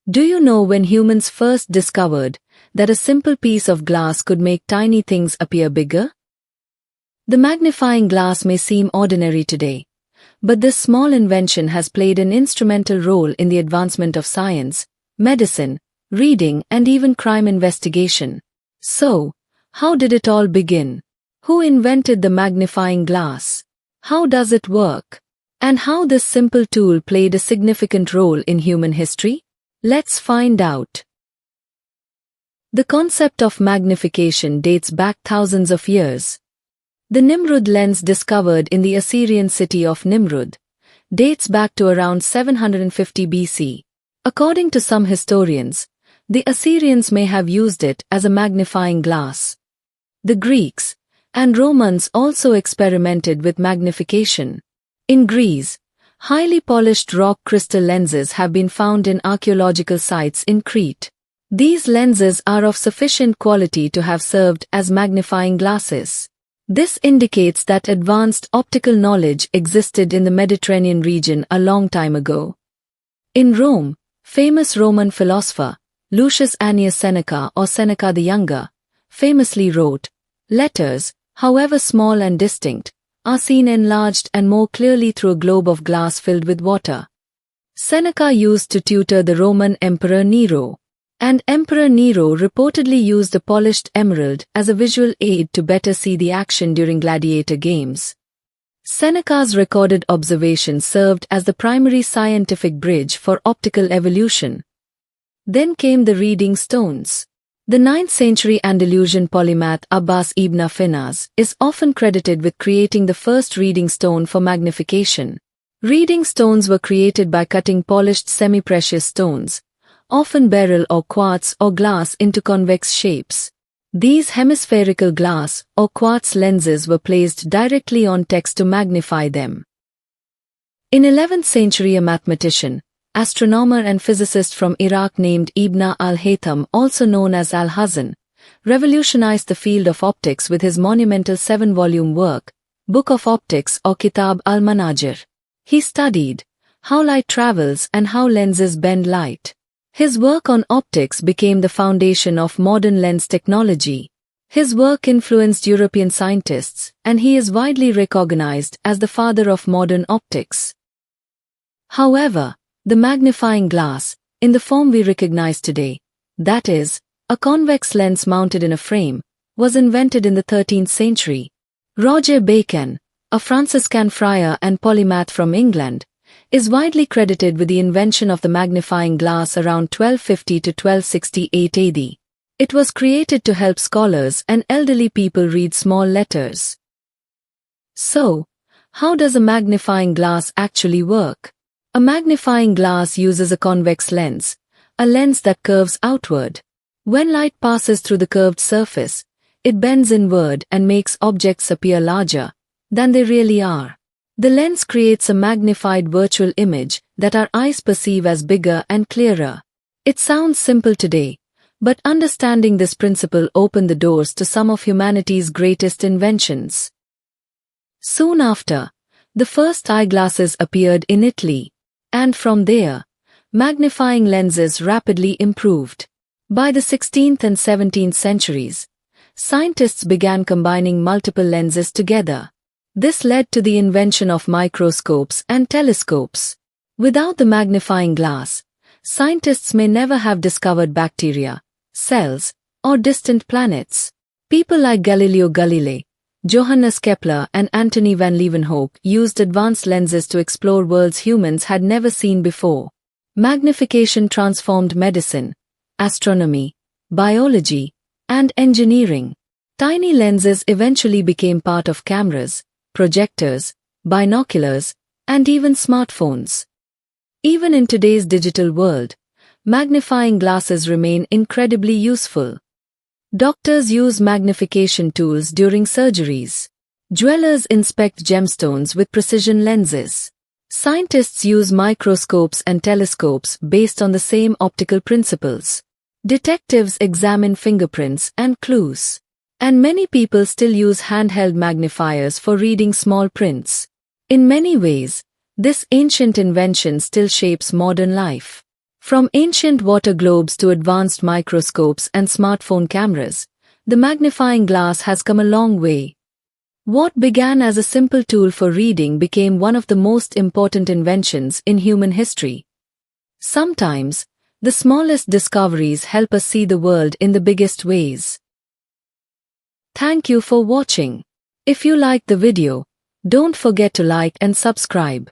Do you know when humans first discovered that a simple piece of glass could make tiny things appear bigger? The magnifying glass may seem ordinary today, but this small invention has played an instrumental role in the advancement of science, medicine, reading, and even crime investigation. So, how did it all begin? Who invented the magnifying glass? How does it work? And how this simple tool played a significant role in human history? Let's find out. The concept of magnification dates back thousands of years. The Nimrud lens discovered in the Assyrian city of Nimrud dates back to around 750 BC. According to some historians, the Assyrians may have used it as a magnifying glass. The Greeks and Romans also experimented with magnification. In Greece, highly polished rock crystal lenses have been found in archaeological sites in Crete. These lenses are of sufficient quality to have served as magnifying glasses. This indicates that advanced optical knowledge existed in the Mediterranean region a long time ago. In Rome, famous Roman philosopher Lucius Annius Seneca, or Seneca the Younger, famously wrote, "Letters, however small and distinct, are seen enlarged and more clearly through a globe of glass filled with water." Seneca used to tutor the Roman Emperor Nero, and Emperor Nero reportedly used a polished emerald as a visual aid to better see the action during gladiator games. Seneca's recorded observations served as the primary scientific bridge for optical evolution. Then came the reading stones. The 9th century Andalusian polymath Abbas ibn Finas is often credited with creating the first reading stone for magnification. Reading stones were created by cutting polished semi-precious stones, often beryl or quartz or glass, into convex shapes. These hemispherical glass or quartz lenses were placed directly on text to magnify them. In 11th century, a mathematician, astronomer and physicist from Iraq named Ibn al-Haytham, also known as Al-Hasan, revolutionized the field of optics with his monumental 7-volume work, Book of Optics or Kitab al-Manajir. He studied how light travels and how lenses bend light. His work on optics became the foundation of modern lens technology. His work influenced European scientists, and he is widely recognized as the father of modern optics. However, the magnifying glass, in the form we recognize today, that is, a convex lens mounted in a frame, was invented in the 13th century. Roger Bacon, a Franciscan friar and polymath from England, is widely credited with the invention of the magnifying glass around 1250 to 1268 AD. It was created to help scholars and elderly people read small letters. So, how does a magnifying glass actually work? A magnifying glass uses a convex lens, a lens that curves outward. When light passes through the curved surface, it bends inward and makes objects appear larger than they really are. The lens creates a magnified virtual image that our eyes perceive as bigger and clearer. It sounds simple today, but understanding this principle opened the doors to some of humanity's greatest inventions. Soon after, the first eyeglasses appeared in Italy, and from there, magnifying lenses rapidly improved. By the 16th and 17th centuries, scientists began combining multiple lenses together. This led to the invention of microscopes and telescopes. Without the magnifying glass, scientists may never have discovered bacteria, cells, or distant planets. People like Galileo Galilei, Johannes Kepler, and Antony van Leeuwenhoek used advanced lenses to explore worlds humans had never seen before. Magnification transformed medicine, astronomy, biology, and engineering. Tiny lenses eventually became part of cameras, projectors, binoculars, and even smartphones. Even in today's digital world, magnifying glasses remain incredibly useful. Doctors use magnification tools during surgeries. Jewelers inspect gemstones with precision lenses. Scientists use microscopes and telescopes based on the same optical principles. Detectives examine fingerprints and clues. And many people still use handheld magnifiers for reading small prints. In many ways, this ancient invention still shapes modern life. From ancient water globes to advanced microscopes and smartphone cameras, the magnifying glass has come a long way. What began as a simple tool for reading became one of the most important inventions in human history. Sometimes, the smallest discoveries help us see the world in the biggest ways. Thank you for watching. If you liked the video, don't forget to like and subscribe.